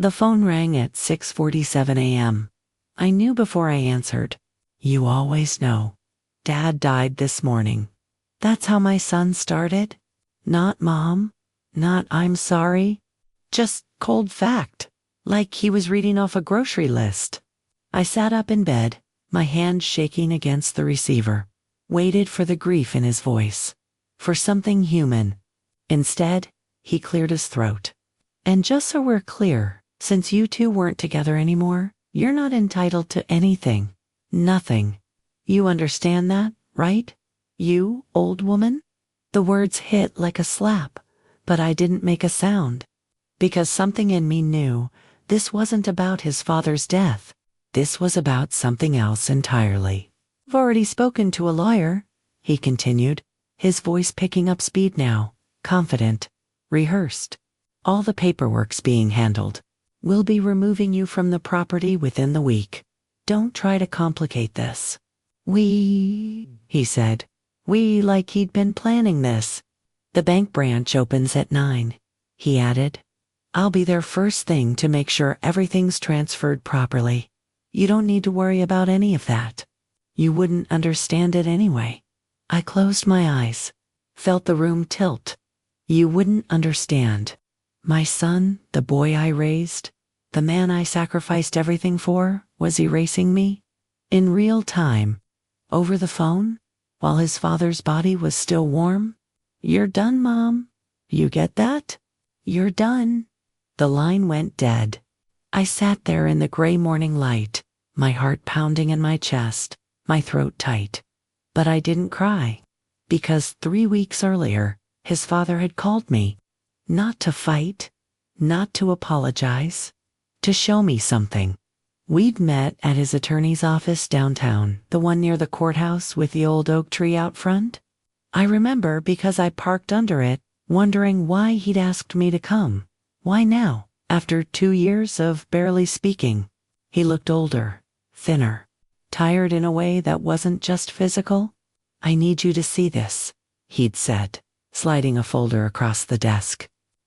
The phone rang at 6:47 a.m. I knew before I answered. You always know. Dad died this morning. That's how my son started? Not mom. Not I'm sorry. Just cold fact. Like he was reading off a grocery list. I sat up in bed, my hand shaking against the receiver. Waited for the grief in his voice. For something human. Instead, he cleared his throat. And just so we're clear, since you two weren't together anymore, you're not entitled to anything. Nothing. You understand that, right? You, old woman? The words hit like a slap, but I didn't make a sound. Because something in me knew this wasn't about his father's death. This was about something else entirely. I've already spoken to a lawyer, he continued, his voice picking up speed now, confident, rehearsed. All the paperwork's being handled. We'll be removing you from the property within the week. Don't try to complicate this. He said. We like he'd been planning this. The bank branch opens at 9, he added. I'll be there first thing to make sure everything's transferred properly. You don't need to worry about any of that. You wouldn't understand it anyway. I closed my eyes, felt the room tilt. You wouldn't understand. My son, the boy I raised, the man I sacrificed everything for, was erasing me? In real time? Over the phone? While his father's body was still warm? You're done, Mom. You get that? You're done. The line went dead. I sat there in the gray morning light, my heart pounding in my chest, my throat tight. But I didn't cry, because 3 weeks earlier, his father had called me. Not to fight, not to apologize, to show me something. We'd met at his attorney's office downtown, the one near the courthouse with the old oak tree out front. I remember because I parked under it, wondering why he'd asked me to come. Why now, after 2 years of barely speaking? He looked older, thinner, tired in a way that wasn't just physical. I need you to see this, he'd said, sliding a folder across the desk.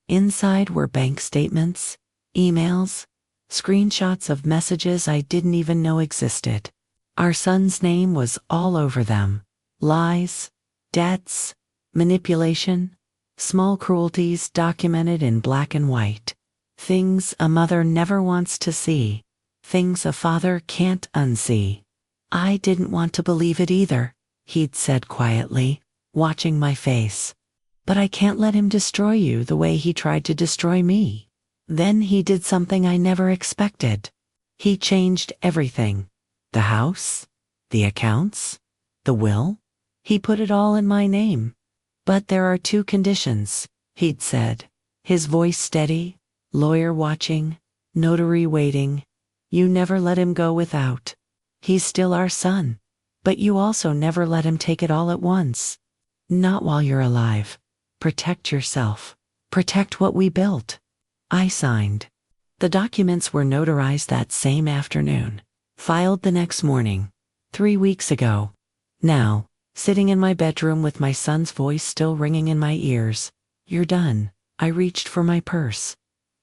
Inside were bank statements, emails, screenshots of messages I didn't even know existed. Our son's name was all over them. Lies, debts, manipulation, small cruelties documented in black and white. Things a mother never wants to see. Things a father can't unsee. I didn't want to believe it either, he'd said quietly, watching my face. But I can't let him destroy you the way he tried to destroy me. Then he did something I never expected. He changed everything. The house, the accounts, the will. He put it all in my name. But there are 2 conditions, he'd said, his voice steady, lawyer watching, notary waiting. You never let him go without. He's still our son. But you also never let him take it all at once. Not while you're alive. Protect yourself. Protect what we built. I signed. The documents were notarized that same afternoon. Filed the next morning. 3 weeks ago. Now, sitting in my bedroom with my son's voice still ringing in my ears. You're done. I reached for my purse.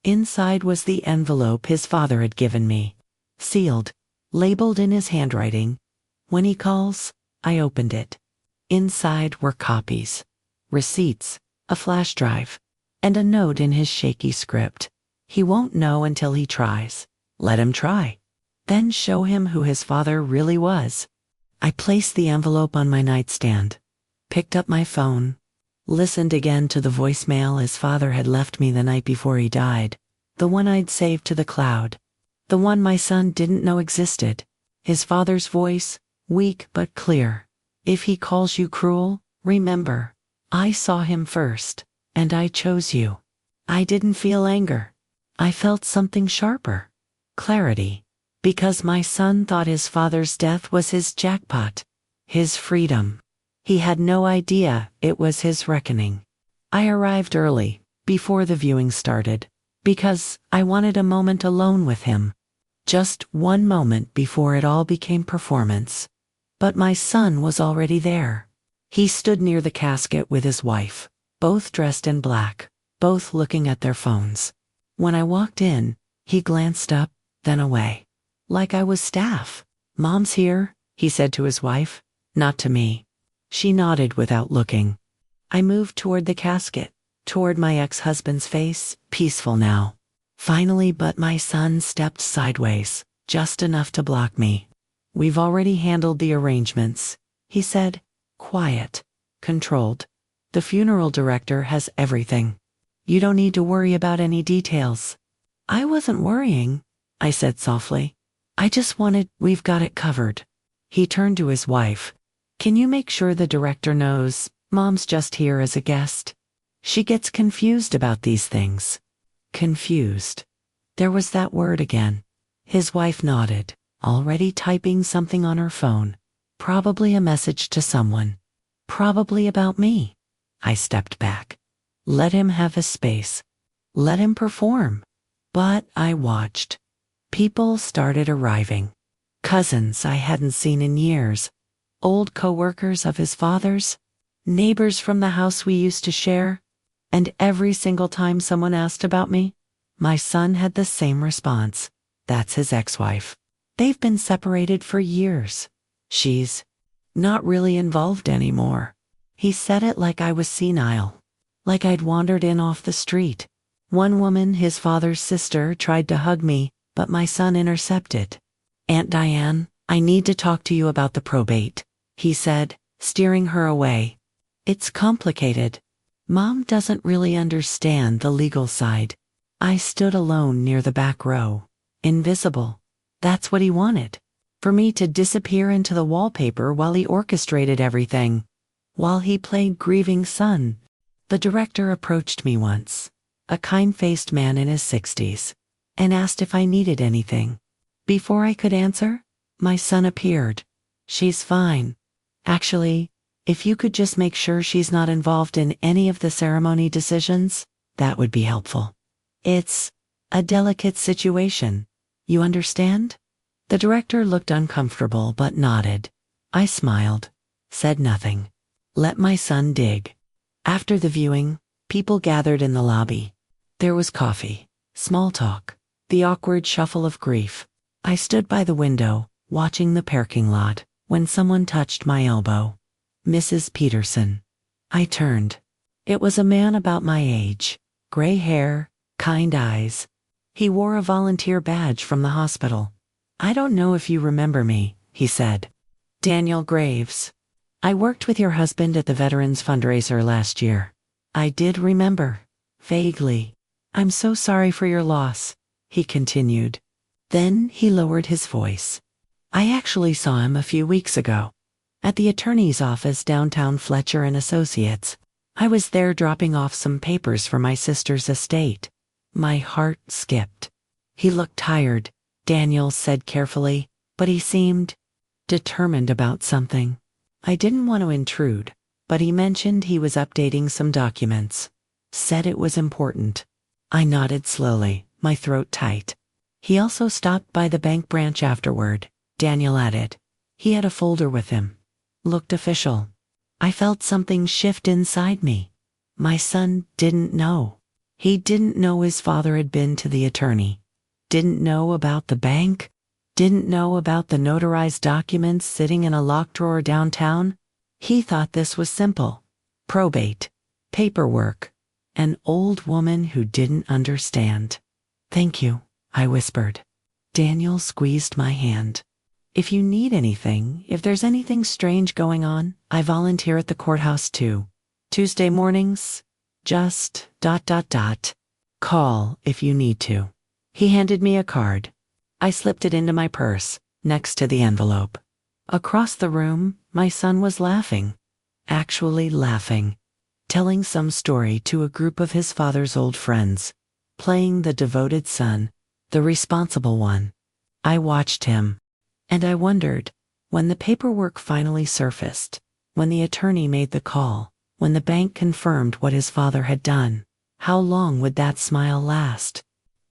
Inside was the envelope his father had given me. Sealed. Labeled in his handwriting. When he calls, I opened it. Inside were copies. Receipts. A flash drive. And a note in his shaky script. He won't know until he tries. Let him try. Then show him who his father really was. I placed the envelope on my nightstand, picked up my phone, listened again to the voicemail his father had left me the night before he died, the one I'd saved to the cloud, the one my son didn't know existed. His father's voice, weak but clear. If he calls you cruel, remember, I saw him first, and I chose you. I didn't feel anger. I felt something sharper. Clarity. Because my son thought his father's death was his jackpot, his freedom. He had no idea it was his reckoning. I arrived early, before the viewing started, because I wanted a moment alone with him. Just one moment before it all became performance. But my son was already there. He stood near the casket with his wife, both dressed in black, both looking at their phones. When I walked in, He glanced up, then away. Like I was staff. Mom's here, he said to his wife, not to me. She nodded without looking. I moved toward the casket, toward my ex-husband's face, peaceful now. Finally, but my son stepped sideways, just enough to block me. We've already handled the arrangements, he said, quiet, controlled. The funeral director has everything. You don't need to worry about any details. I wasn't worrying, I said softly. I just we've got it covered. He turned to his wife. Can you make sure the director knows Mom's just here as a guest? She gets confused about these things. Confused. There was that word again. His wife nodded, already typing something on her phone. Probably a message to someone. Probably about me. I stepped back. Let him have his space. Let him perform. But I watched. People started arriving. Cousins I hadn't seen in years. Old co-workers of his father's. Neighbors from the house we used to share. And every single time someone asked about me, my son had the same response. That's his ex-wife. They've been separated for years. She's not really involved anymore. He said it like I was senile. Like I'd wandered in off the street. One woman, his father's sister, tried to hug me, but my son intercepted. Aunt Diane, I need to talk to you about the probate, he said, steering her away. It's complicated. Mom doesn't really understand the legal side. I stood alone near the back row. Invisible. That's what he wanted. For me to disappear into the wallpaper while he orchestrated everything. While he played grieving son. The director approached me once, a kind-faced man in his 60s, and asked if I needed anything. Before I could answer, my son appeared. She's fine. Actually, if you could just make sure she's not involved in any of the ceremony decisions, that would be helpful. It's a delicate situation. You understand? The director looked uncomfortable but nodded. I smiled, said nothing. Let my son dig. After the viewing, people gathered in the lobby. There was coffee, small talk, the awkward shuffle of grief. I stood by the window, watching the parking lot, when someone touched my elbow. Mrs. Peterson. I turned. It was a man about my age, gray hair, kind eyes. He wore a volunteer badge from the hospital. I don't know if you remember me, he said. Daniel Graves. I worked with your husband at the Veterans Fundraiser last year. I did remember. Vaguely. I'm so sorry for your loss, he continued. Then he lowered his voice. I actually saw him a few weeks ago. At the attorney's office downtown Fletcher and Associates. I was there dropping off some papers for my sister's estate. My heart skipped. He looked tired, Daniel said carefully, but he seemed determined about something. I didn't want to intrude, but he mentioned he was updating some documents. Said it was important. I nodded slowly, my throat tight. He also stopped by the bank branch afterward, Daniel added. He had a folder with him. Looked official. I felt something shift inside me. My son didn't know. He didn't know his father had been to the attorney. Didn't know about the bank. Didn't know about the notarized documents sitting in a locked drawer downtown. He thought this was simple. Probate. Paperwork. An old woman who didn't understand. Thank you, I whispered. Daniel squeezed my hand. If you need anything, if there's anything strange going on, I volunteer at the courthouse too. Tuesday mornings, just ... Call if you need to. He handed me a card. I slipped it into my purse, next to the envelope. Across the room, my son was laughing. Actually laughing. Telling some story to a group of his father's old friends. Playing the devoted son, the responsible one. I watched him. And I wondered, when the paperwork finally surfaced, when the attorney made the call, when the bank confirmed what his father had done, how long would that smile last?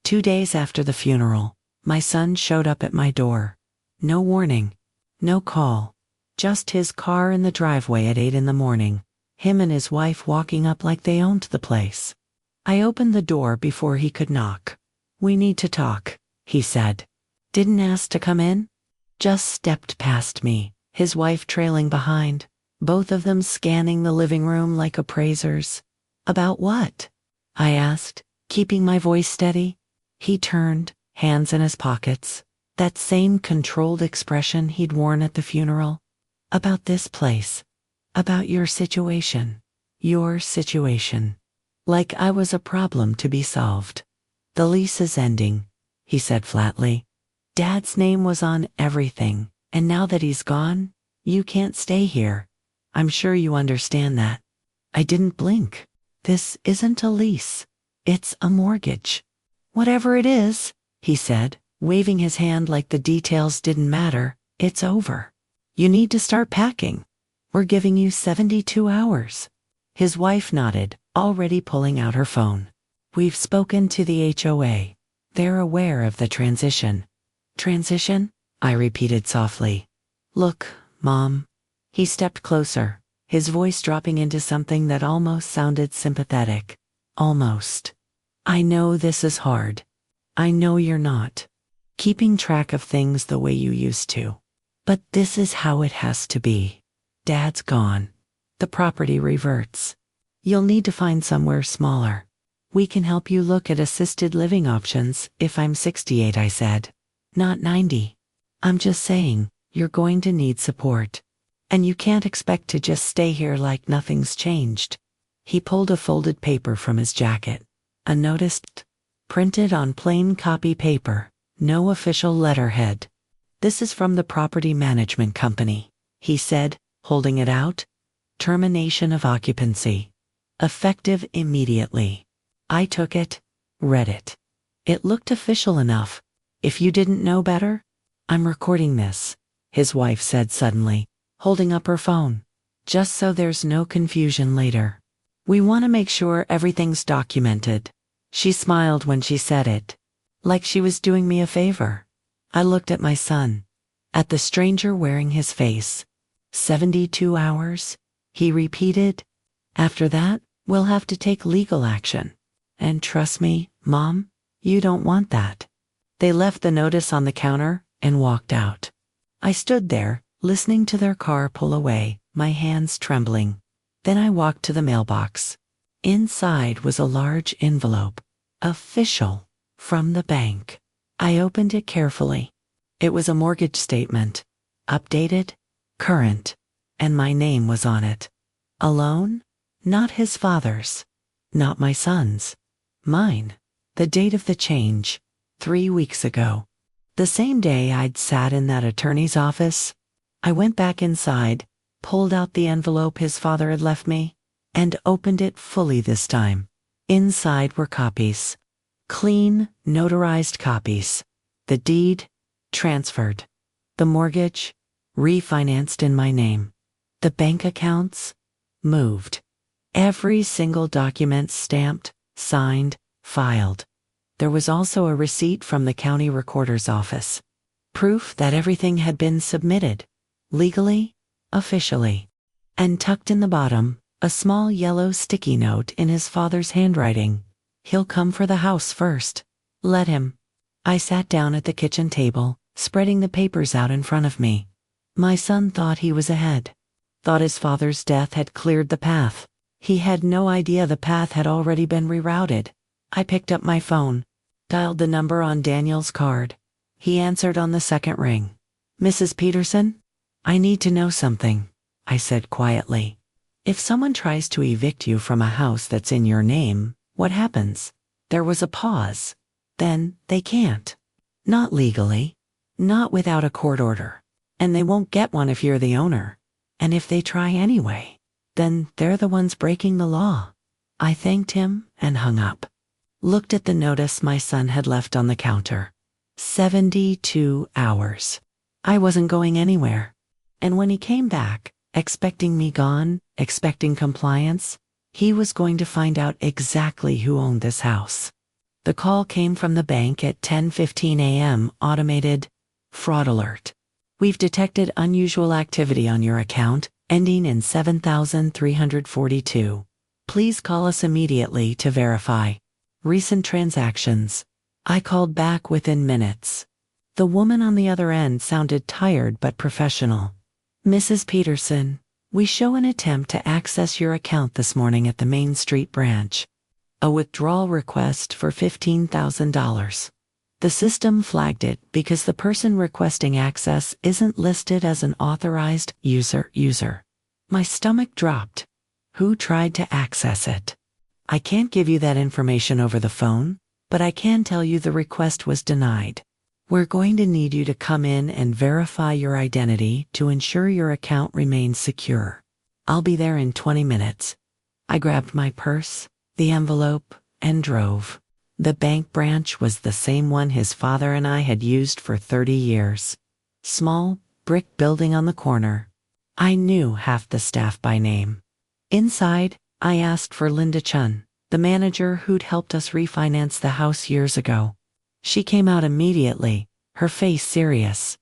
2 days after the funeral, my son showed up at my door. No warning, no call, just his car in the driveway at 8 in the morning, him and his wife walking up like they owned the place. I opened the door before he could knock. We need to talk, he said. Didn't ask to come in. Just stepped past me, his wife trailing behind, both of them scanning the living room like appraisers. About what? I asked, keeping my voice steady. He turned, hands in his pockets, that same controlled expression he'd worn at the funeral. About this place. About your situation. Your situation. Like I was a problem to be solved. The lease is ending, he said flatly. Dad's name was on everything, and now that he's gone, you can't stay here. I'm sure you understand that. I didn't blink. This isn't a lease. It's a mortgage. Whatever it is, he said, waving his hand like the details didn't matter, it's over. You need to start packing. We're giving you 72 hours. His wife nodded, already pulling out her phone. We've spoken to the HOA. They're aware of the transition. Transition? I repeated softly. Look, Mom. He stepped closer, his voice dropping into something that almost sounded sympathetic. Almost. I know this is hard. I know you're not keeping track of things the way you used to. But this is how it has to be. Dad's gone. The property reverts. You'll need to find somewhere smaller. We can help you look at assisted living options if I'm 68, I said. Not 90. I'm just saying, you're going to need support. And you can't expect to just stay here like nothing's changed. He pulled a folded paper from his jacket. A notice, printed on plain copy paper, no official letterhead. This is from the property management company, he said, holding it out. Termination of occupancy. Effective immediately. I took it, read it. It looked official enough. If you didn't know better, I'm recording this, his wife said suddenly, holding up her phone. Just so there's no confusion later. We want to make sure everything's documented. She smiled when she said it, like she was doing me a favor. I looked at my son, at the stranger wearing his face. 72 hours, he repeated. After that, we'll have to take legal action. And trust me, Mom, you don't want that. They left the notice on the counter and walked out. I stood there, listening to their car pull away, my hands trembling. Then I walked to the mailbox. Inside was a large envelope, official, from the bank. I opened it carefully. It was a mortgage statement, updated, current, and my name was on it. Alone? Not his father's. Not my son's. Mine. The date of the change. 3 weeks ago. The same day I'd sat in that attorney's office. I went back inside, pulled out the envelope his father had left me, and opened it fully this time. Inside were copies. Clean, notarized copies. The deed, transferred. The mortgage, refinanced in my name. The bank accounts, moved. Every single document stamped, signed, filed. There was also a receipt from the county recorder's office. Proof that everything had been submitted. Legally, officially. And tucked in the bottom, a small yellow sticky note in his father's handwriting. He'll come for the house first. Let him. I sat down at the kitchen table, spreading the papers out in front of me. My son thought he was ahead. Thought his father's death had cleared the path. He had no idea the path had already been rerouted. I picked up my phone, dialed the number on Daniel's card. He answered on the second ring. Mrs. Peterson? I need to know something, I said quietly. If someone tries to evict you from a house that's in your name, what happens? There was a pause. Then they can't. Not legally. Not without a court order. And they won't get one if you're the owner. And if they try anyway, then they're the ones breaking the law. I thanked him and hung up. Looked at the notice my son had left on the counter. 72 hours. I wasn't going anywhere. And when he came back, expecting me gone, expecting compliance, he was going to find out exactly who owned this house. The call came from the bank at 10:15 a.m. Automated. Fraud alert. We've detected unusual activity on your account, ending in 7,342. Please call us immediately to verify. Recent transactions. I called back within minutes. The woman on the other end sounded tired but professional. Mrs. Peterson, we show an attempt to access your account this morning at the Main Street branch. A withdrawal request for $15,000. The system flagged it because the person requesting access isn't listed as an authorized user. My stomach dropped. Who tried to access it? I can't give you that information over the phone, but I can tell you the request was denied. We're going to need you to come in and verify your identity to ensure your account remains secure. I'll be there in 20 minutes. I grabbed my purse, the envelope, and drove. The bank branch was the same one his father and I had used for 30 years. Small, brick building on the corner. I knew half the staff by name. Inside, I asked for Linda Chun, the manager who'd helped us refinance the house years ago. She came out immediately, her face serious.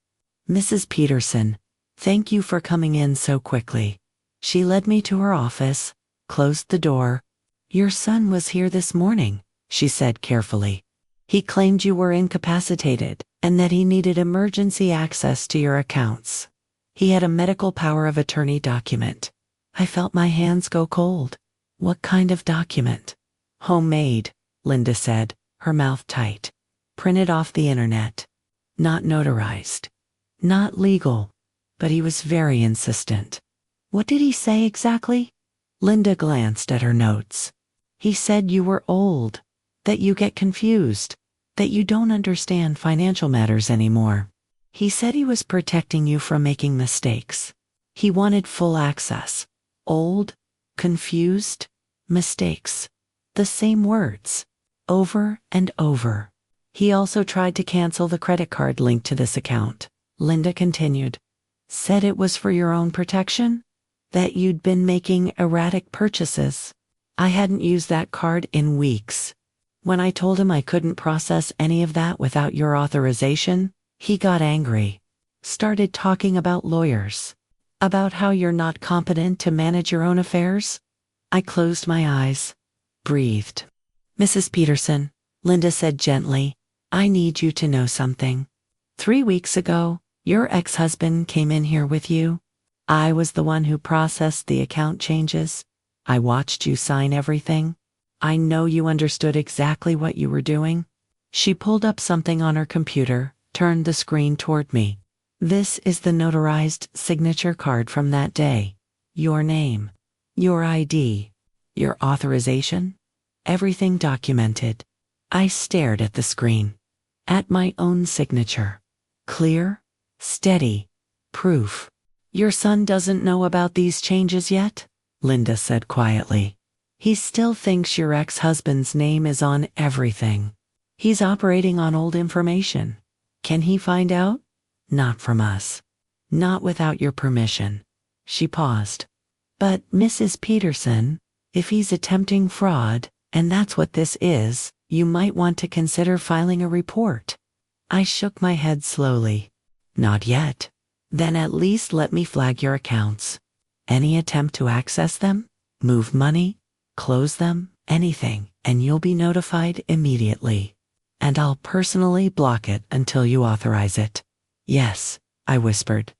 Mrs. Peterson, thank you for coming in so quickly. She led me to her office, closed the door. Your son was here this morning, she said carefully. He claimed you were incapacitated and that he needed emergency access to your accounts. He had a medical power of attorney document. I felt my hands go cold. What kind of document? Homemade, Linda said, her mouth tight. Printed off the internet. Not notarized. Not legal. But he was very insistent. What did he say exactly? Linda glanced at her notes. He said you were old, that you get confused, that you don't understand financial matters anymore. He said he was protecting you from making mistakes. He wanted full access. Old, confused, mistakes. The same words. Over and over. He also tried to cancel the credit card linked to this account. Linda continued. Said it was for your own protection? That you'd been making erratic purchases. I hadn't used that card in weeks. When I told him I couldn't process any of that without your authorization, he got angry. Started talking about lawyers. About how you're not competent to manage your own affairs. I closed my eyes. Breathed. Mrs. Peterson, Linda said gently, I need you to know something. 3 weeks ago, your ex-husband came in here with you. I was the one who processed the account changes. I watched you sign everything. I know you understood exactly what you were doing. She pulled up something on her computer, turned the screen toward me. This is the notarized signature card from that day. Your name, your ID, your authorization, everything documented. I stared at the screen. At my own signature. Clear, steady, proof. Your son doesn't know about these changes yet? Linda said quietly. He still thinks your ex-husband's name is on everything. He's operating on old information. Can he find out? Not from us. Not without your permission. She paused. But Mrs. Peterson, if he's attempting fraud, and that's what this is, you might want to consider filing a report. I shook my head slowly. Not yet. Then at least let me flag your accounts. Any attempt to access them, move money, close them, anything, and you'll be notified immediately. And I'll personally block it until you authorize it. Yes, I whispered.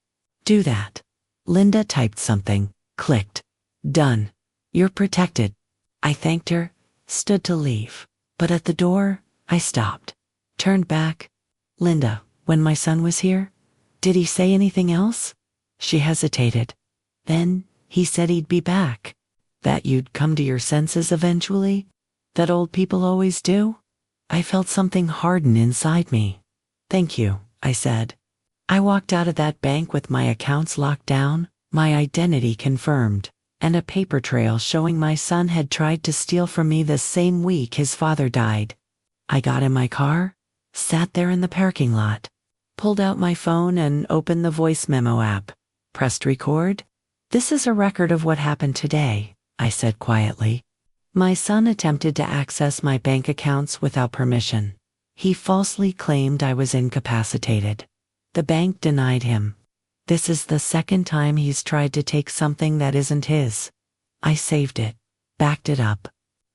Do that. Linda typed something, clicked. Done. You're protected. I thanked her, stood to leave. But at the door, I stopped. Turned back. Linda, when my son was here, did he say anything else? She hesitated. Then, he said he'd be back. That you'd come to your senses eventually? That old people always do? I felt something harden inside me. Thank you, I said. I walked out of that bank with my accounts locked down, my identity confirmed, and a paper trail showing my son had tried to steal from me the same week his father died. I got in my car, sat there in the parking lot, pulled out my phone and opened the voice memo app, pressed record. This is a record of what happened today, I said quietly. My son attempted to access my bank accounts without permission. He falsely claimed I was incapacitated. The bank denied him. This is the second time he's tried to take something that isn't his. I saved it, backed it up,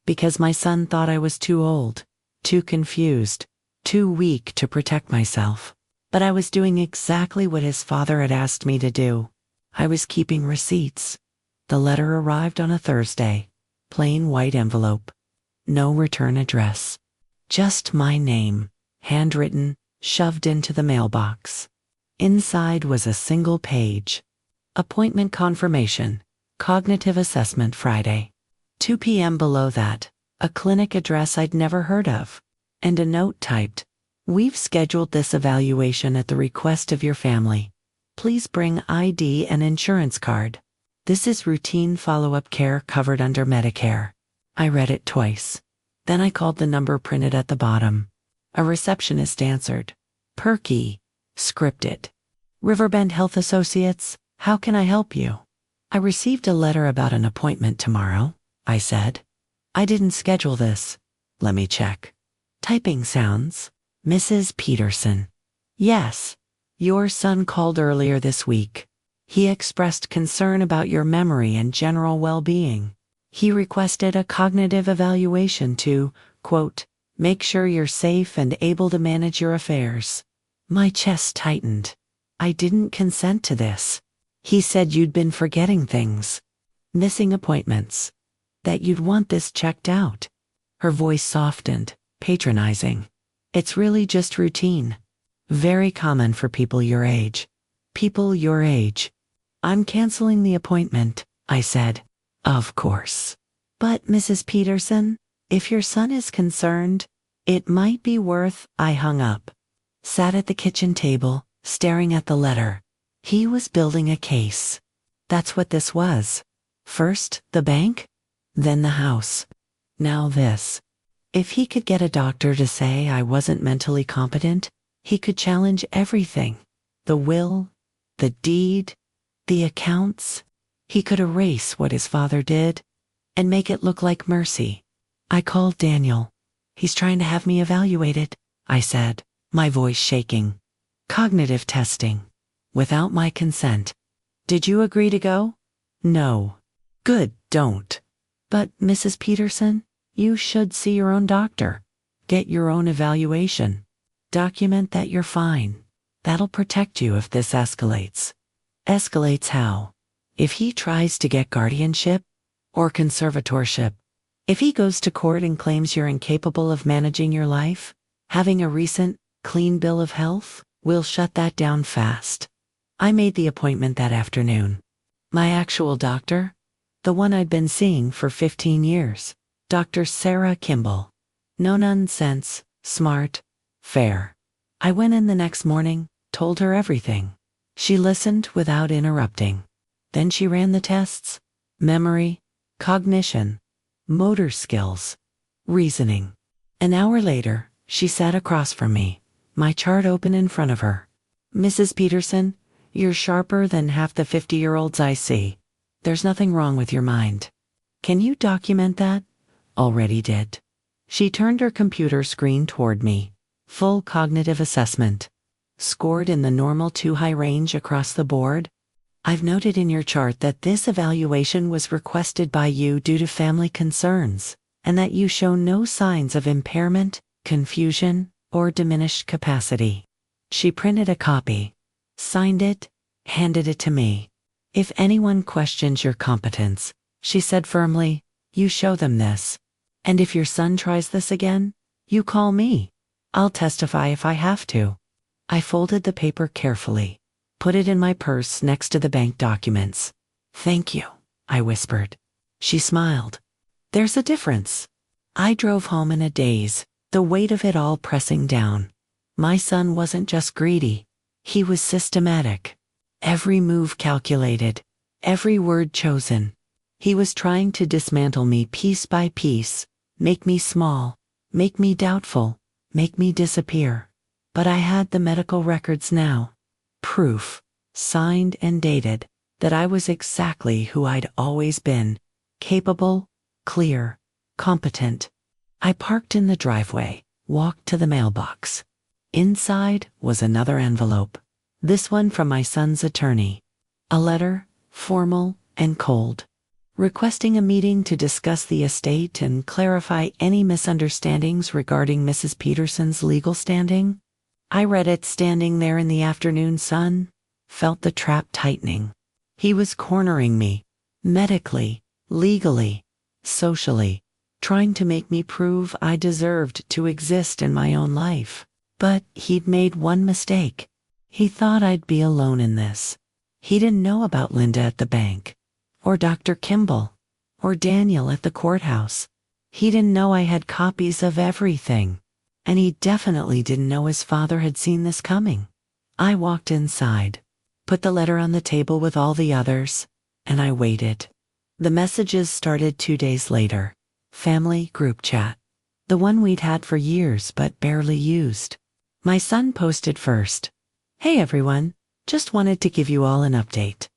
because my son thought I was too old, too confused, too weak to protect myself. But I was doing exactly what his father had asked me to do. I was keeping receipts. The letter arrived on a Thursday. Plain white envelope. No return address. Just my name, handwritten, shoved into the mailbox. Inside was a single page. Appointment confirmation. Cognitive assessment Friday. 2 p.m. below that. A clinic address I'd never heard of. And a note typed, "We've scheduled this evaluation at the request of your family. Please bring ID and insurance card. This is routine follow-up care covered under Medicare." I read it twice. Then I called the number printed at the bottom. A receptionist answered. Perky. Scripted. "Riverbend Health Associates, how can I help you?" "I received a letter about an appointment tomorrow," I said. "I didn't schedule this. Let me check." Typing sounds. "Mrs. Peterson. Yes, your son called earlier this week. He expressed concern about your memory and general well-being. He requested a cognitive evaluation to, quote, make sure you're safe and able to manage your affairs." My chest tightened. I didn't consent to this. He said you'd been forgetting things. Missing appointments. That you'd want this checked out. Her voice softened, patronizing. "It's really just routine. Very common for people your age." People your age. "I'm canceling the appointment," I said. "Of course. But Mrs. Peterson, if your son is concerned, it might be worth—" I hung up. Sat at the kitchen table, staring at the letter. He was building a case. That's what this was. First, the bank, then the house. Now this. If he could get a doctor to say I wasn't mentally competent, he could challenge everything. The will, the deed, the accounts. He could erase what his father did and make it look like mercy. I called Daniel. "He's trying to have me evaluated," I said, my voice shaking. "Cognitive testing. Without my consent." "Did you agree to go?" "No." "Good, don't." "But, Mrs. Peterson, you should see your own doctor. Get your own evaluation. Document that you're fine. That'll protect you if this escalates." "Escalates how?" "If he tries to get guardianship or conservatorship. If he goes to court and claims you're incapable of managing your life, having a recent, clean bill of health, we'll shut that down fast." I made the appointment that afternoon. My actual doctor? The one I'd been seeing for 15 years. Dr. Sarah Kimball. No nonsense, smart, fair. I went in the next morning, told her everything. She listened without interrupting. Then she ran the tests. Memory, cognition, motor skills, reasoning. An hour later, she sat across from me, my chart open in front of her. "Mrs. Peterson, you're sharper than half the 50-year-olds I see. There's nothing wrong with your mind. Can you document that?" "Already did." She turned her computer screen toward me. Full cognitive assessment. Scored in the normal too high range across the board. "I've noted in your chart that this evaluation was requested by you due to family concerns, and that you show no signs of impairment, confusion, or diminished capacity." She printed a copy, signed it, handed it to me. "If anyone questions your competence," she said firmly, "you show them this. And if your son tries this again, you call me. I'll testify if I have to." I folded the paper carefully, put it in my purse next to the bank documents. "Thank you," I whispered. She smiled. "There's a difference." I drove home in a daze, the weight of it all pressing down. My son wasn't just greedy. He was systematic. Every move calculated, every word chosen. He was trying to dismantle me piece by piece, make me small, make me doubtful, make me disappear. But I had the medical records now. Proof, signed and dated, that I was exactly who I'd always been. Capable, clear, competent. I parked in the driveway, walked to the mailbox. Inside was another envelope. This one from my son's attorney. A letter, formal and cold. requesting a meeting to discuss the estate and clarify any misunderstandings regarding Mrs. Peterson's legal standing. I read it standing there in the afternoon sun, felt the trap tightening. He was cornering me, medically, legally, socially, trying to make me prove I deserved to exist in my own life. But he'd made one mistake. He thought I'd be alone in this. He didn't know about Linda at the bank, or Dr. Kimball, or Daniel at the courthouse. He didn't know I had copies of everything. And he definitely didn't know his father had seen this coming. I walked inside, put the letter on the table with all the others, and I waited. The messages started 2 days later. Family group chat. The one we'd had for years but barely used. My son posted first. "Hey everyone, just wanted to give you all an update.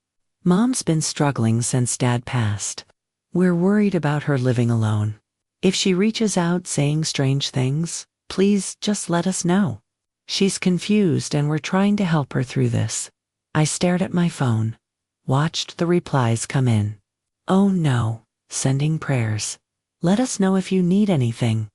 Mom's been struggling since Dad passed. We're worried about her living alone. If she reaches out saying strange things, please just let us know. She's confused and we're trying to help her through this." I stared at my phone, watched the replies come in. "Oh no, sending prayers. Let us know if you need anything.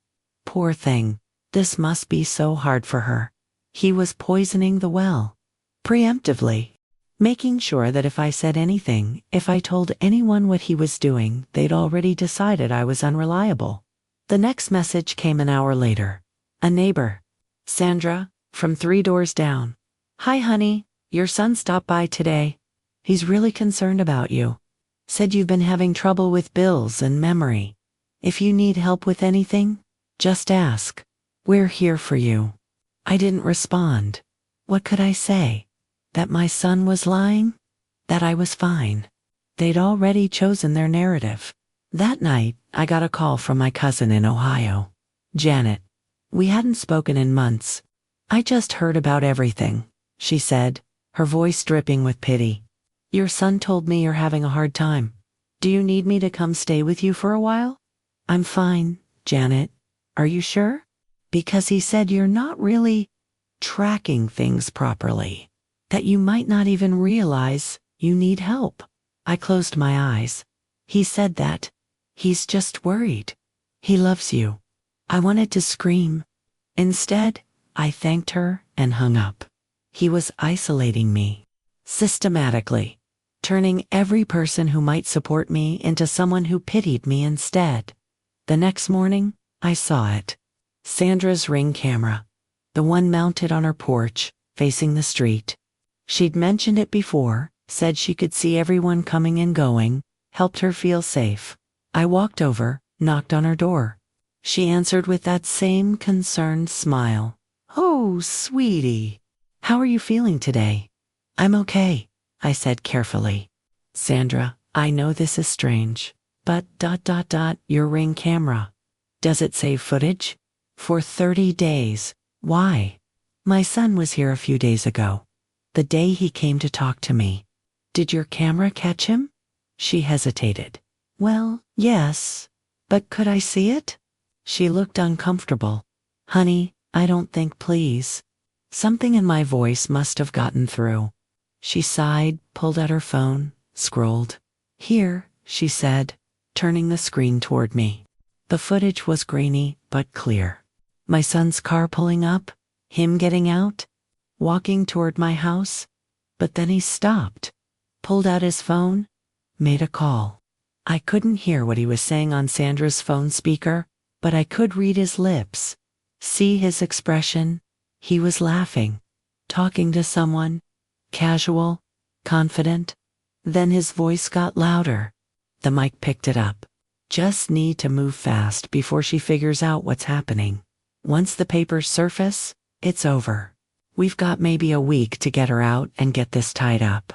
Poor thing, this must be so hard for her. He was poisoning the well." Preemptively, making sure that if I said anything, if I told anyone what he was doing, they'd already decided I was unreliable. The next message came an hour later. A neighbor, Sandra, from 3 doors down. "Hi honey, your son stopped by today. He's really concerned about you. Said you've been having trouble with bills and memory. If you need help with anything, just ask. We're here for you." I didn't respond. What could I say? That my son was lying? That I was fine? They'd already chosen their narrative. That night, I got a call from my cousin in Ohio, Janet. We hadn't spoken in months. "I just heard about everything," she said, her voice dripping with pity. "Your son told me you're having a hard time. Do you need me to come stay with you for a while?" "I'm fine, Janet. Are you sure? Because he said you're not really tracking things properly, that you might not even realize you need help." I closed my eyes. "He said that. He's just worried. He loves you." I wanted to scream. Instead, I thanked her and hung up. He was isolating me, systematically, turning every person who might support me into someone who pitied me instead. The next morning, I saw it. Sandra's Ring camera, the one mounted on her porch, facing the street. She'd mentioned it before, said she could see everyone coming and going, helped her feel safe. I walked over, knocked on her door. She answered with that same concerned smile. "Oh, sweetie. How are you feeling today?" "I'm okay," I said carefully. "Sandra, I know this is strange, but ... your Ring camera. Does it save footage? For 30 days. Why?" "My son was here a few days ago. The day he came to talk to me." "Did your camera catch him?" She hesitated. "Well, yes. But could I see it?" She looked uncomfortable. "Honey, I don't think, please." Something in my voice must have gotten through. She sighed, pulled out her phone, scrolled. "Here," she said, turning the screen toward me. The footage was grainy but clear. My son's car pulling up, him getting out, walking toward my house. But then he stopped, pulled out his phone, made a call. I couldn't hear what he was saying on Sandra's phone speaker, but I could read his lips, see his expression. He was laughing, talking to someone, casual, confident. Then his voice got louder. The mic picked it up. "Just need to move fast before she figures out what's happening. Once the papers surface, it's over. We've got maybe a week to get her out and get this tied up."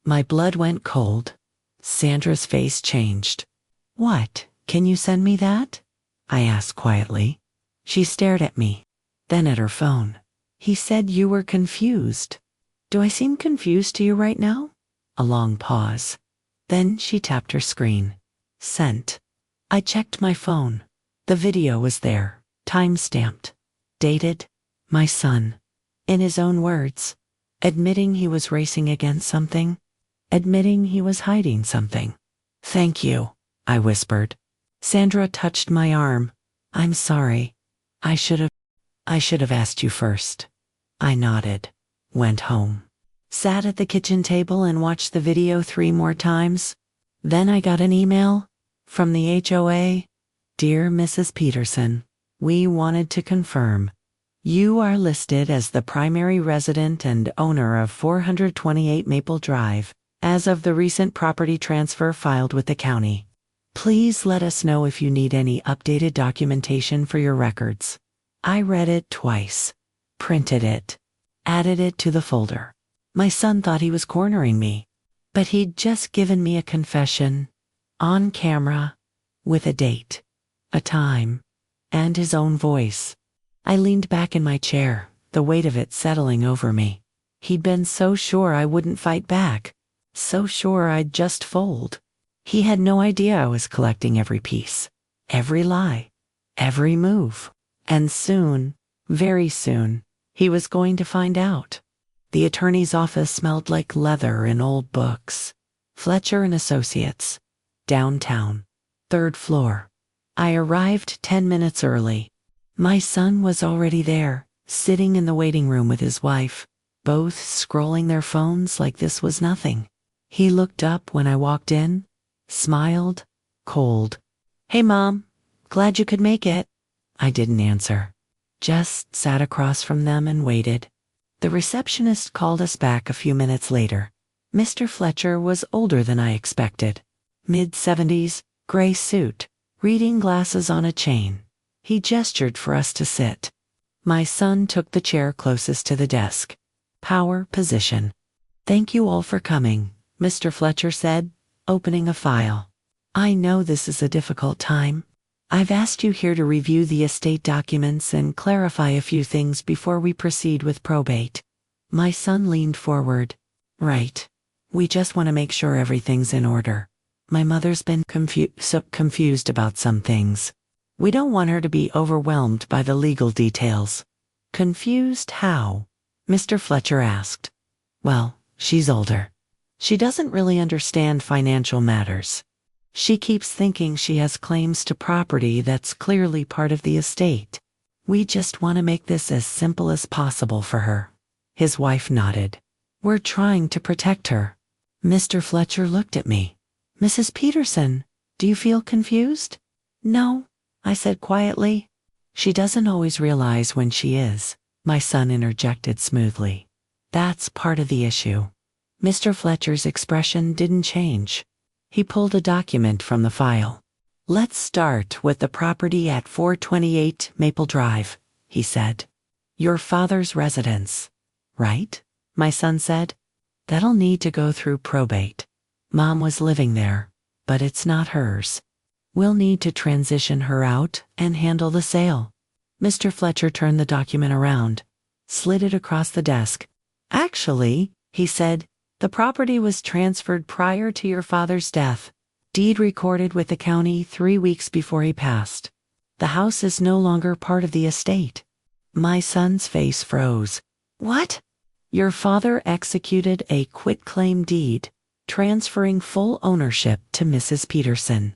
My blood went cold. Sandra's face changed. "What, can you send me that?" I asked quietly. She stared at me, then at her phone. "He said you were confused. Do I seem confused to you right now?" A long pause. Then she tapped her screen. Sent. I checked my phone. The video was there, time-stamped, dated, my son. In his own words, admitting he was racing against something, admitting he was hiding something. "Thank you," I whispered. Sandra touched my arm. I'm sorry. I should have asked you first. I nodded. Went home. Sat at the kitchen table and watched the video 3 more times. Then I got an email from the HOA. Dear Mrs. Peterson, we wanted to confirm. You are listed as the primary resident and owner of 428 Maple Drive, as of the recent property transfer filed with the county. Please let us know if you need any updated documentation for your records. I read it twice, printed it, added it to the folder. My son thought he was cornering me, but he'd just given me a confession, on camera, with a date, a time, and his own voice. I leaned back in my chair, the weight of it settling over me. He'd been so sure I wouldn't fight back, so sure I'd just fold. He had no idea I was collecting every piece, every lie, every move. And soon, very soon, he was going to find out. The attorney's office smelled like leather and old books. Fletcher and Associates. Downtown. 3rd floor. I arrived 10 minutes early. My son was already there, sitting in the waiting room with his wife, both scrolling their phones like this was nothing. He looked up when I walked in, smiled, cold. Hey, Mom. Glad you could make it. I didn't answer. Just sat across from them and waited. The receptionist called us back a few minutes later. Mr. Fletcher was older than I expected. Mid-70s, gray suit, reading glasses on a chain. He gestured for us to sit. My son took the chair closest to the desk. Power position. Thank you all for coming, Mr. Fletcher said, opening a file. I know this is a difficult time. I've asked you here to review the estate documents and clarify a few things before we proceed with probate. My son leaned forward. Right. We just want to make sure everything's in order. My mother's been confused about some things. We don't want her to be overwhelmed by the legal details. Confused how? Mr. Fletcher asked. Well, she's older. She doesn't really understand financial matters. She keeps thinking she has claims to property that's clearly part of the estate. We just want to make this as simple as possible for her. His wife nodded. We're trying to protect her. Mr. Fletcher looked at me. Mrs. Peterson, do you feel confused? No, I said quietly. She doesn't always realize when she is, my son interjected smoothly. That's part of the issue. Mr. Fletcher's expression didn't change. He pulled a document from the file. Let's start with the property at 428 Maple Drive, he said. Your father's residence, right? My son said. That'll need to go through probate. Mom was living there, but it's not hers. We'll need to transition her out and handle the sale. Mr. Fletcher turned the document around, slid it across the desk. Actually, he said, the property was transferred prior to your father's death. Deed recorded with the county 3 weeks before he passed. The house is no longer part of the estate. My son's face froze. What? Your father executed a quitclaim deed, transferring full ownership to Mrs. Peterson.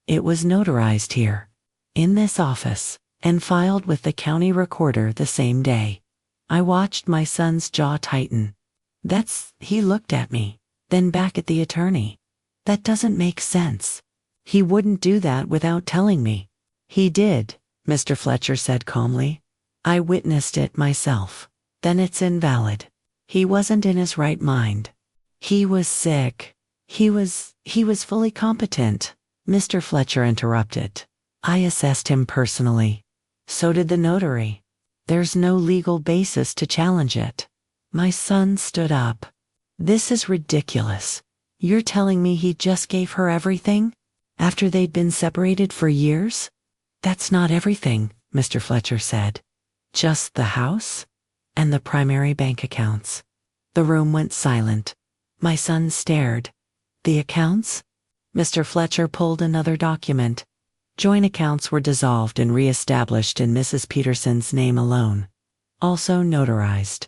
It was notarized here, in this office, and filed with the county recorder the same day. I watched my son's jaw tighten. He looked at me, then back at the attorney. That doesn't make sense. He wouldn't do that without telling me. He did, Mr. Fletcher said calmly. I witnessed it myself. Then it's invalid. He wasn't in his right mind. He was sick. He was fully competent. Mr. Fletcher interrupted. I assessed him personally. So did the notary. There's no legal basis to challenge it. My son stood up. This is ridiculous. You're telling me he just gave her everything? After they'd been separated for years? That's not everything, Mr. Fletcher said. Just the house? And the primary bank accounts. The room went silent. My son stared. The accounts? Mr. Fletcher pulled another document. Joint accounts were dissolved and re-established in Mrs. Peterson's name alone. Also notarized.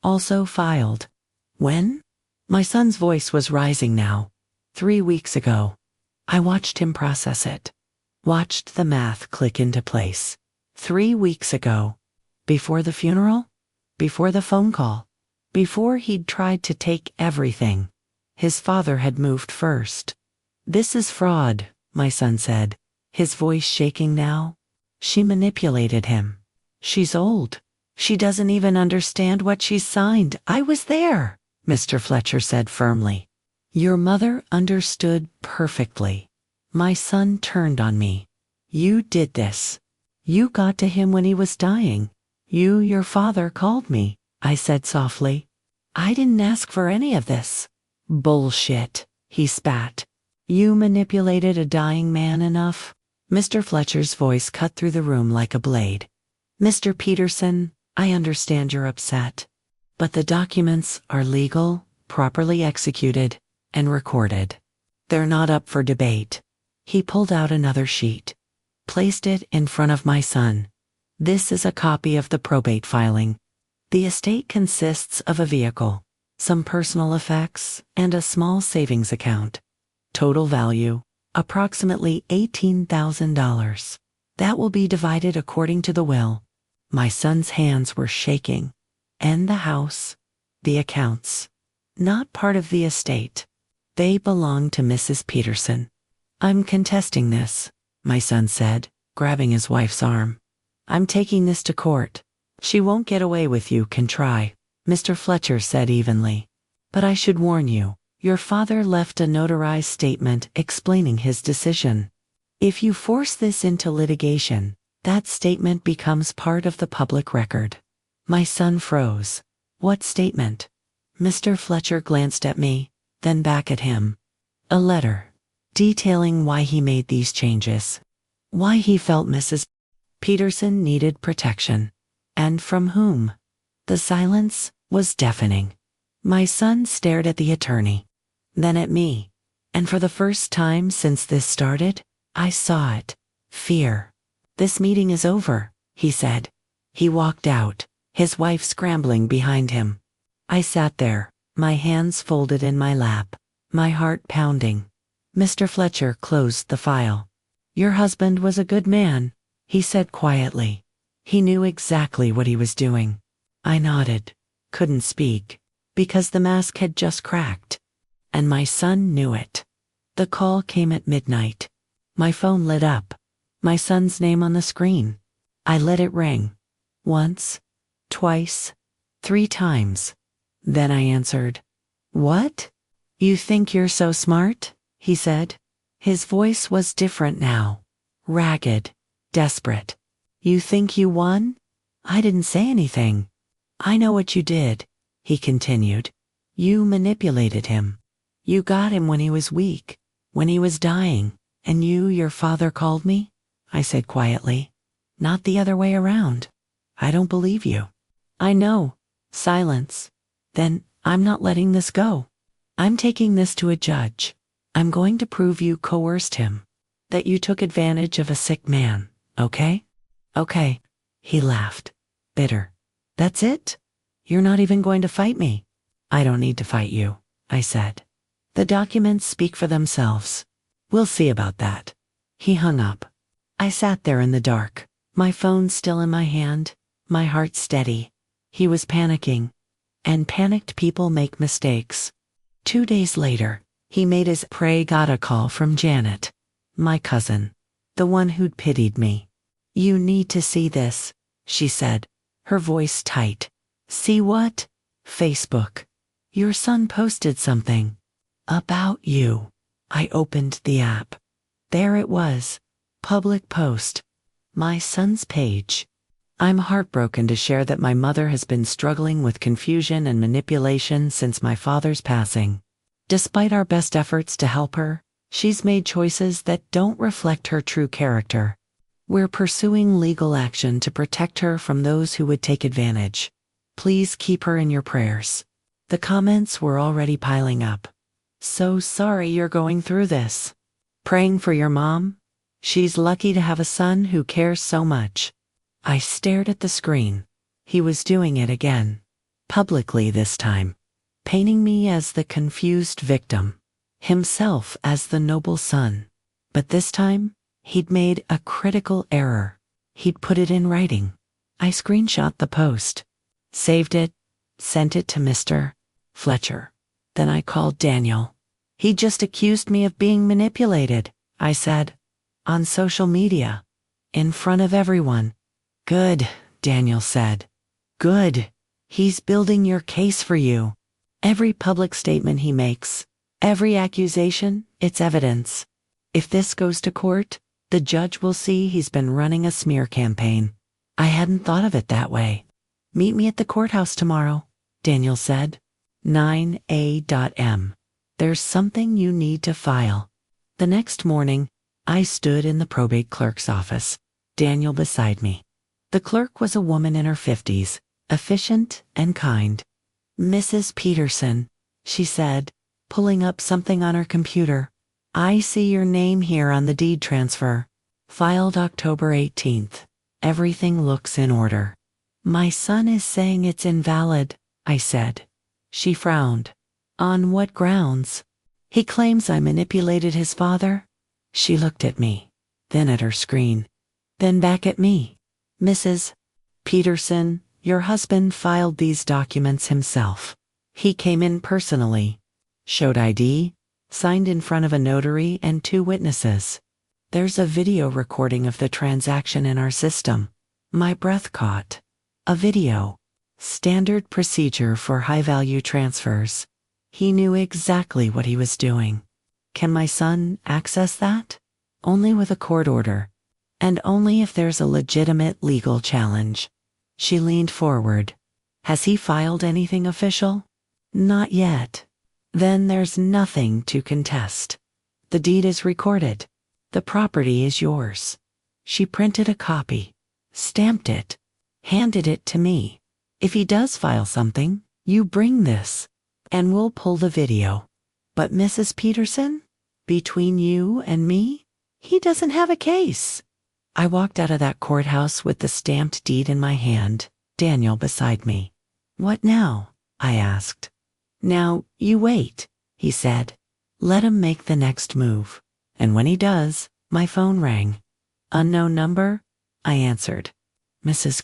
Also filed. When? My son's voice was rising now. 3 weeks ago. I watched him process it. Watched the math click into place. 3 weeks ago. Before the funeral? Before the phone call? Before he'd tried to take everything. His father had moved first. "This is fraud," my son said, his voice shaking now. "She manipulated him. She's old. She doesn't even understand what she's signed." "I was there," Mr. Fletcher said firmly. "Your mother understood perfectly." My son turned on me. "You did this. You got to him when he was dying. Your father called me," I said softly. "I didn't ask for any of this." "Bullshit," he spat. "You manipulated a dying man enough?" Mr. Fletcher's voice cut through the room like a blade. "Mr. Peterson, I understand you're upset. But the documents are legal, properly executed, and recorded. They're not up for debate." He pulled out another sheet. Placed it in front of my son. "This is a copy of the probate filing. The estate consists of a vehicle, some personal effects, and a small savings account. Total value, approximately $18,000. That will be divided according to the will." My son's hands were shaking. "And the house, the accounts, not part of the estate. They belong to Mrs. Peterson." "I'm contesting this," my son said, grabbing his wife's arm. "I'm taking this to court." "She won't get away with you, can try," Mr. Fletcher said evenly. "But I should warn you, your father left a notarized statement explaining his decision. If you force this into litigation, that statement becomes part of the public record." My son froze. "What statement?" Mr. Fletcher glanced at me, then back at him. "A letter, detailing why he made these changes. Why he felt Mrs. Peterson needed protection. And from whom?" The silence was deafening. My son stared at the attorney, then at me. And for the first time since this started, I saw it. Fear. "This meeting is over," he said. He walked out, his wife scrambling behind him. I sat there, my hands folded in my lap, my heart pounding. Mr. Fletcher closed the file. "Your husband was a good man," he said quietly. He knew exactly what he was doing. I nodded, couldn't speak, because the mask had just cracked. And my son knew it. The call came at midnight. My phone lit up. My son's name on the screen. I let it ring. Once, twice, 3 times. Then I answered. "What? You think you're so smart?" he said. His voice was different now. Ragged, desperate. "You think you won?" I didn't say anything. "I know what you did," he continued. "You manipulated him. You got him when he was weak, when he was dying, and your father called me?" I said quietly. "Not the other way around. I don't believe you." "I know." Silence. "Then I'm not letting this go. I'm taking this to a judge. I'm going to prove you coerced him, that you took advantage of a sick man, okay?" "Okay." He laughed, bitter. "That's it? You're not even going to fight me?" "I don't need to fight you," I said. "The documents speak for themselves. We'll see about that." He hung up. I sat there in the dark, my phone still in my hand, my heart steady. He was panicking. And panicked people make mistakes. 2 days later, he made his "pray God" call from Janet, my cousin, the one who'd pitied me. "You need to see this," she said, her voice tight. "See what?" "Facebook. Your son posted something. About you." I opened the app. There it was. Public post. My son's page. I'm heartbroken to share that my mother has been struggling with confusion and manipulation since my father's passing. Despite our best efforts to help her, she's made choices that don't reflect her true character. We're pursuing legal action to protect her from those who would take advantage. Please keep her in your prayers. The comments were already piling up. "So sorry you're going through this. Praying for your mom? She's lucky to have a son who cares so much." I stared at the screen. He was doing it again. Publicly this time. Painting me as the confused victim. Himself as the noble son. But this time, he'd made a critical error. He'd put it in writing. I screenshot the post, saved it, sent it to Mr. Fletcher. Then I called Daniel. He just accused me of being manipulated, I said. On social media. In front of everyone. Good, Daniel said. Good. He's building your case for you. Every public statement he makes, every accusation, it's evidence. If this goes to court, the judge will see he's been running a smear campaign. I hadn't thought of it that way. Meet me at the courthouse tomorrow, Daniel said. 9A.M. There's something you need to file. The next morning, I stood in the probate clerk's office, Daniel beside me. The clerk was a woman in her 50s, efficient and kind. Mrs. Peterson, she said, pulling up something on her computer. I see your name here on the deed transfer. Filed October 18th. Everything looks in order. My son is saying it's invalid, I said. She frowned. On what grounds? He claims I manipulated his father. She looked at me, then at her screen, then back at me. Mrs. Peterson, your husband filed these documents himself. He came in personally, showed ID, signed in front of a notary and 2 witnesses. There's a video recording of the transaction in our system. My breath caught. A video. Standard procedure for high-value transfers. He knew exactly what he was doing. Can my son access that? Only with a court order, and only if there's a legitimate legal challenge. She leaned forward. Has he filed anything official? Not yet. Then there's nothing to contest. The deed is recorded. The property is yours. She printed a copy, stamped it, handed it to me. If he does file something, you bring this, and we'll pull the video. But Mrs. Peterson, between you and me, he doesn't have a case. I walked out of that courthouse with the stamped deed in my hand, Daniel beside me. What now? I asked. Now, you wait, he said. Let him make the next move. And when he does, my phone rang. Unknown number? I answered. Mrs.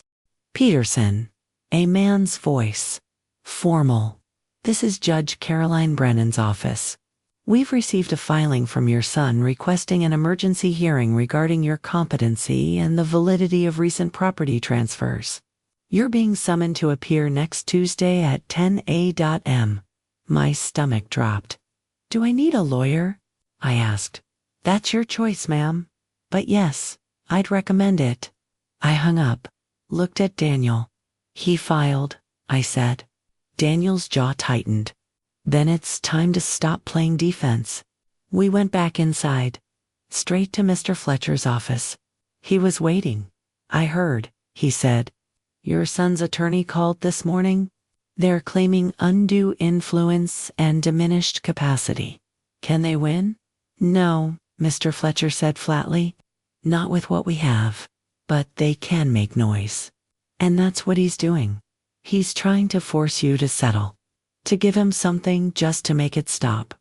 Peterson. A man's voice. Formal. This is Judge Caroline Brennan's office. We've received a filing from your son requesting an emergency hearing regarding your competency and the validity of recent property transfers. You're being summoned to appear next Tuesday at 10 a.m. My stomach dropped. Do I need a lawyer? I asked. That's your choice, ma'am. But yes, I'd recommend it. I hung up, looked at Daniel. He filed, I said. Daniel's jaw tightened. Then it's time to stop playing defense. We went back inside, straight to Mr. Fletcher's office. He was waiting. I heard, he said. Your son's attorney called this morning. They're claiming undue influence and diminished capacity. Can they win? No, Mr. Fletcher said flatly. Not with what we have. But they can make noise. And that's what he's doing. He's trying to force you to settle. To give him something just to make it stop.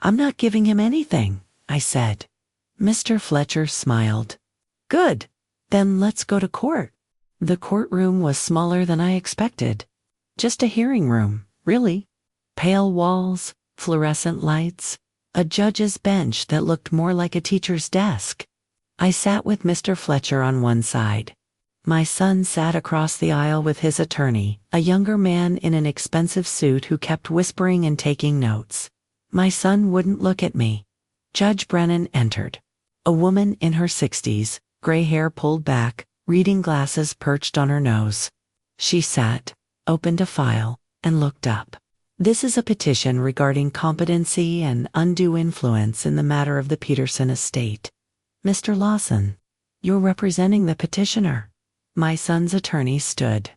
I'm not giving him anything, I said. Mr. Fletcher smiled. Good. Then let's go to court. The courtroom was smaller than I expected. Just a hearing room, really. Pale walls, fluorescent lights, a judge's bench that looked more like a teacher's desk. I sat with Mr. Fletcher on one side. My son sat across the aisle with his attorney, a younger man in an expensive suit who kept whispering and taking notes. My son wouldn't look at me. Judge Brennan entered. A woman in her 60s, gray hair pulled back, reading glasses perched on her nose. She sat, opened a file, and looked up. This is a petition regarding competency and undue influence in the matter of the Peterson estate. Mr. Lawson, you're representing the petitioner. My son's attorney stood.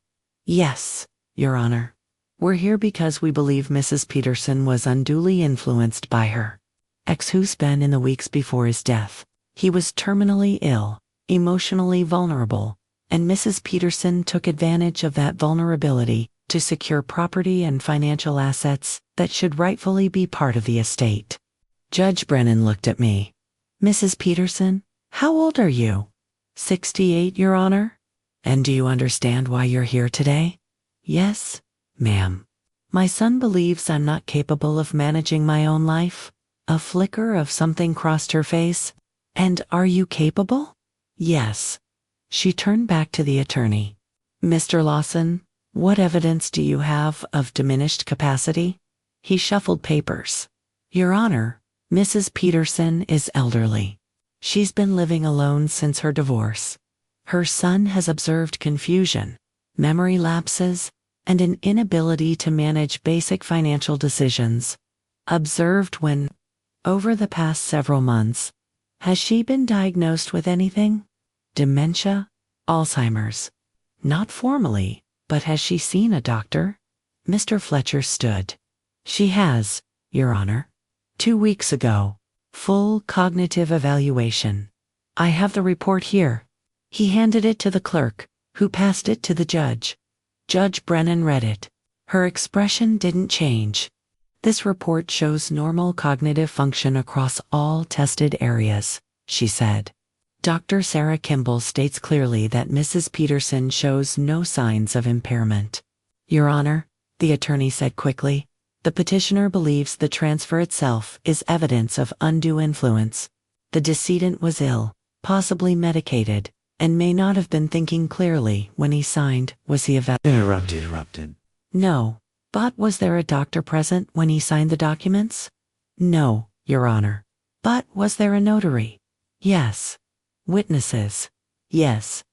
Yes, Your Honor. We're here because we believe Mrs. Peterson was unduly influenced by her ex-husband in the weeks before his death. He was terminally ill, emotionally vulnerable, and Mrs. Peterson took advantage of that vulnerability to secure property and financial assets that should rightfully be part of the estate. Judge Brennan looked at me. Mrs. Peterson, how old are you? 68, Your Honor. And do you understand why you're here today? Yes, ma'am. My son believes I'm not capable of managing my own life. A flicker of something crossed her face. And are you capable? Yes. She turned back to the attorney. Mr. Lawson, what evidence do you have of diminished capacity? He shuffled papers. Your Honor, Mrs. Peterson is elderly. She's been living alone since her divorce. Her son has observed confusion, memory lapses, and an inability to manage basic financial decisions. Observed when, over the past several months, has she been diagnosed with anything? Dementia? Alzheimer's? Not formally, but has she seen a doctor? Mr. Fletcher stood. She has, Your Honor. 2 weeks ago. Full cognitive evaluation. I have the report here. He handed it to the clerk, who passed it to the judge. Judge Brennan read it. Her expression didn't change. This report shows normal cognitive function across all tested areas, she said. Dr. Sarah Kimball states clearly that Mrs. Peterson shows no signs of impairment. Your Honor, the attorney said quickly, the petitioner believes the transfer itself is evidence of undue influence. The decedent was ill, possibly medicated, and may not have been thinking clearly when he signed. Was he Interrupted. No. But was there a doctor present when he signed the documents? No, Your Honor. But was there a notary? Yes. Witnesses? Yes.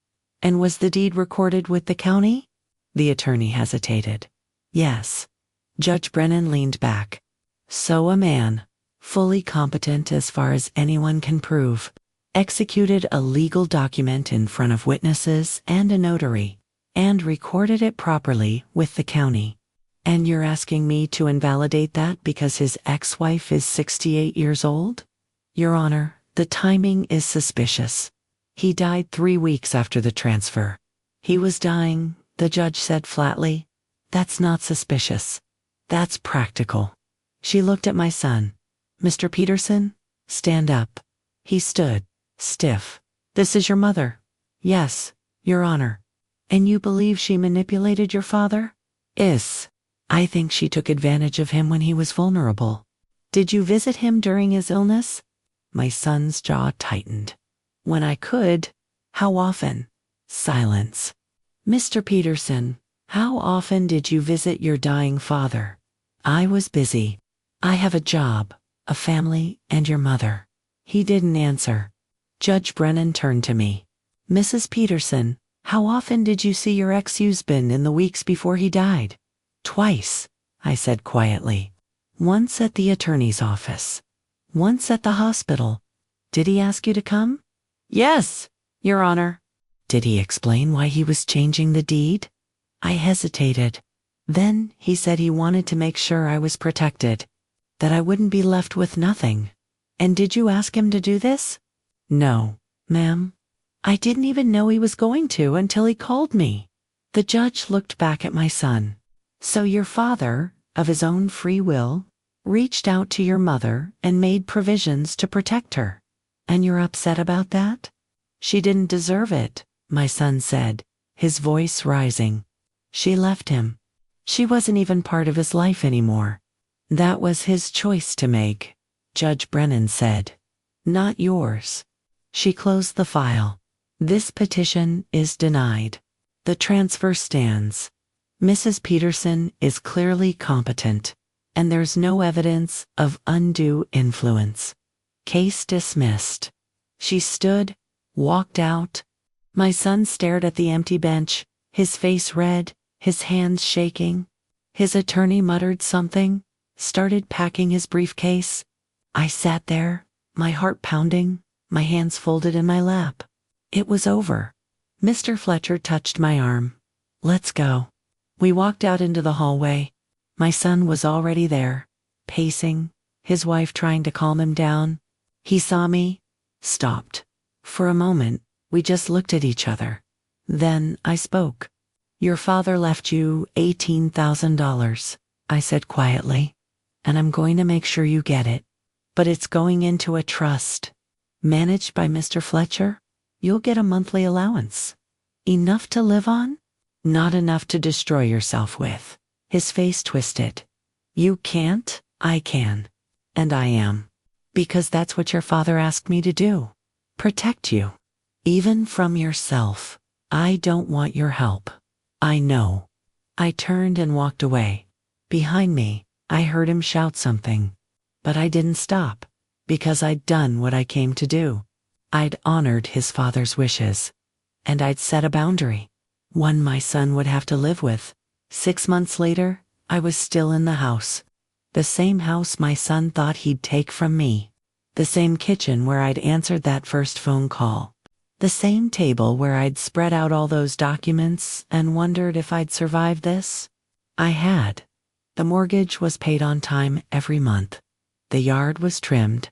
And was the deed recorded with the county? The attorney hesitated. Yes. Judge Brennan leaned back. So a man, fully competent as far as anyone can prove, executed a legal document in front of witnesses and a notary, and recorded it properly with the county. And you're asking me to invalidate that because his ex-wife is 68 years old? Your Honor, the timing is suspicious. He died 3 weeks after the transfer. He was dying, the judge said flatly. That's not suspicious. That's practical. She looked at my son. Mr. Peterson, stand up. He stood, stiff. This is your mother? Yes, Your Honor. And you believe she manipulated your father? Yes. I think she took advantage of him when he was vulnerable. Did you visit him during his illness? My son's jaw tightened. When I could. How often? Silence. Mr. Peterson, how often did you visit your dying father? I was busy. I have a job, a family, and your mother. He didn't answer. Judge Brennan turned to me. Mrs. Peterson, how often did you see your ex-husband in the weeks before he died? Twice, I said quietly. Once at the attorney's office. Once at the hospital. Did he ask you to come? Yes, Your Honor. Did he explain why he was changing the deed? I hesitated. Then he said he wanted to make sure I was protected, that I wouldn't be left with nothing. And did you ask him to do this? No, ma'am. I didn't even know he was going to until he called me. The judge looked back at my son. So your father, of his own free will, reached out to your mother and made provisions to protect her. And you're upset about that? She didn't deserve it, my son said, his voice rising. She left him. She wasn't even part of his life anymore. That was his choice to make, Judge Brennan said. Not yours. She closed the file. This petition is denied. The transfer stands. Mrs. Peterson is clearly competent, and there's no evidence of undue influence. Case dismissed. She stood, walked out. My son stared at the empty bench, his face red, his hands shaking. His attorney muttered something, started packing his briefcase. I sat there, my heart pounding, my hands folded in my lap. It was over. Mr. Fletcher touched my arm. Let's go. We walked out into the hallway. My son was already there, pacing, his wife trying to calm him down. He saw me, stopped. For a moment, we just looked at each other. Then I spoke. Your father left you $18,000, I said quietly, and I'm going to make sure you get it. But it's going into a trust. managed by Mr. Fletcher. You'll get a monthly allowance. Enough to live on? Not enough to destroy yourself with. His face twisted. You can't, I can. And I am. Because that's what your father asked me to do. Protect you. Even from yourself. I don't want your help. I know. I turned and walked away. Behind me, I heard him shout something. But I didn't stop. Because I'd done what I came to do. I'd honored his father's wishes. And I'd set a boundary. One my son would have to live with. 6 months later, I was still in the house. The same house my son thought he'd take from me. The same kitchen where I'd answered that first phone call. The same table where I'd spread out all those documents and wondered if I'd survive this. I had. The mortgage was paid on time every month. The yard was trimmed.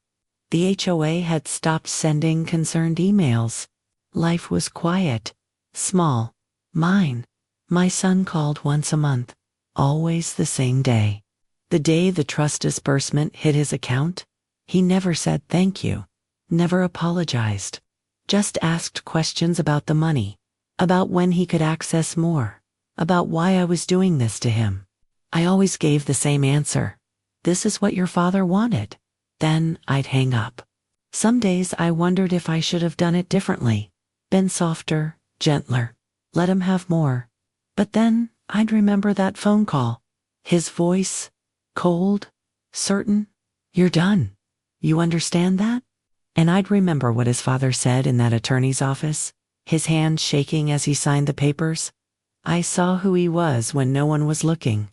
The HOA had stopped sending concerned emails. Life was quiet, small, mine. My son called once a month, always the same day. The day the trust disbursement hit his account, he never said thank you, never apologized, just asked questions about the money, about when he could access more, about why I was doing this to him. I always gave the same answer. This is what your father wanted. Then I'd hang up. Some days I wondered if I should have done it differently. Been softer, gentler, let him have more. But then I'd remember that phone call. His voice, cold, certain. You're done. You understand that? And I'd remember what his father said in that attorney's office, his hand shaking as he signed the papers. I saw who he was when no one was looking.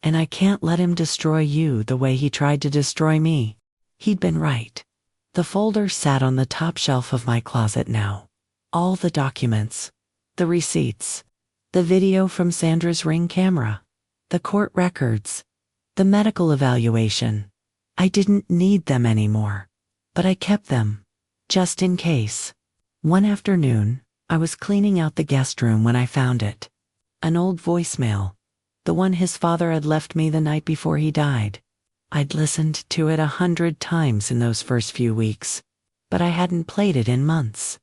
And I can't let him destroy you the way he tried to destroy me. He'd been right. The folder sat on the top shelf of my closet now. All the documents, the receipts, the video from Sandra's Ring camera, the court records, the medical evaluation. I didn't need them anymore, but I kept them, just in case. One afternoon, I was cleaning out the guest room when I found it. An old voicemail, the one his father had left me the night before he died. I'd listened to it 100 times in those first few weeks, but I hadn't played it in months.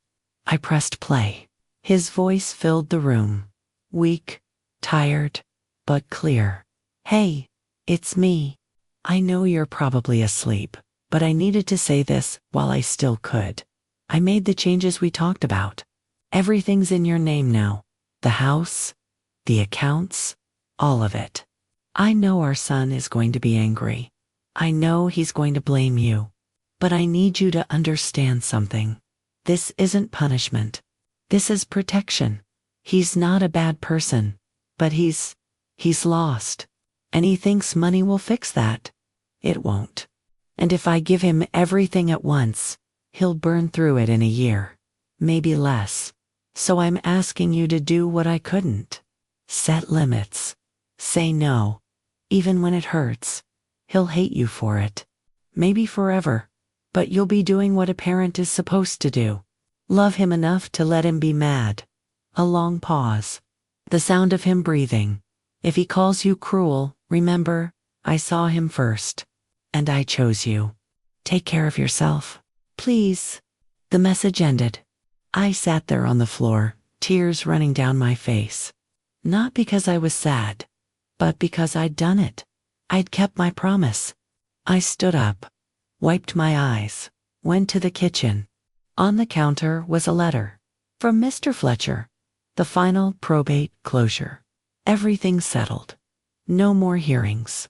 I pressed play. His voice filled the room. Weak, tired, but clear. Hey, it's me. I know you're probably asleep, but I needed to say this while I still could. I made the changes we talked about. Everything's in your name now. The house, the accounts, all of it. I know our son is going to be angry. I know he's going to blame you. But I need you to understand something. This isn't punishment. This is protection. He's not a bad person, but he's lost. And he thinks money will fix that. It won't. And if I give him everything at once, he'll burn through it in a year, maybe less. So I'm asking you to do what I couldn't. Set limits. Say no, even when it hurts. He'll hate you for it. Maybe forever, but you'll be doing what a parent is supposed to do. Love him enough to let him be mad. A long pause. The sound of him breathing. If he calls you cruel, remember, I saw him first. And I chose you. Take care of yourself. Please. The message ended. I sat there on the floor, tears running down my face. Not because I was sad, but because I'd done it. I'd kept my promise. I stood up, wiped my eyes, went to the kitchen. On the counter was a letter. From Mr. Fletcher. The final probate closure. Everything settled. No more hearings.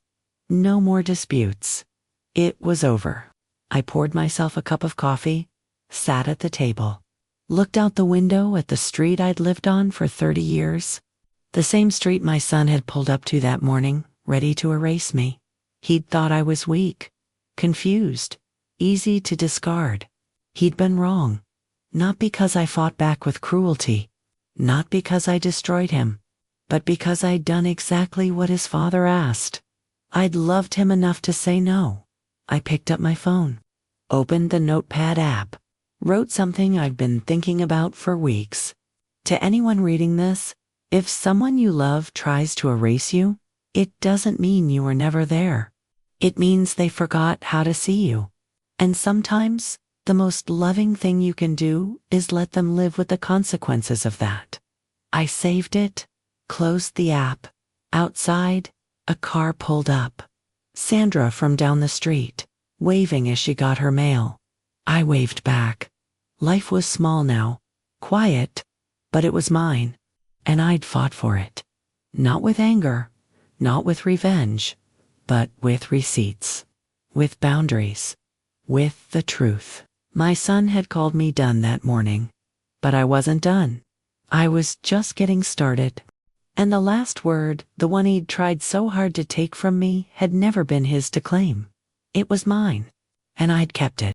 No more disputes. It was over. I poured myself a cup of coffee, sat at the table, looked out the window at the street I'd lived on for 30 years. The same street my son had pulled up to that morning, ready to erase me. He'd thought I was weak, confused, easy to discard. He'd been wrong. Not because I fought back with cruelty, not because I destroyed him, but because I'd done exactly what his father asked. I'd loved him enough to say no. I picked up my phone, opened the Notepad app, wrote something I'd been thinking about for weeks. To anyone reading this, if someone you love tries to erase you, it doesn't mean you were never there. It means they forgot how to see you. And sometimes, The most loving thing you can do is let them live with the consequences of that. I saved it, closed the app. Outside, a car pulled up. Sandra from down the street, waving as she got her mail. I waved back. Life was small now, quiet, but it was mine, and I'd fought for it. Not with anger, not with revenge, but with receipts, with boundaries, with the truth. My son had called me done that morning, but I wasn't done. I was just getting started. And the last word, the one he'd tried so hard to take from me, had never been his to claim. It was mine, and I'd kept it.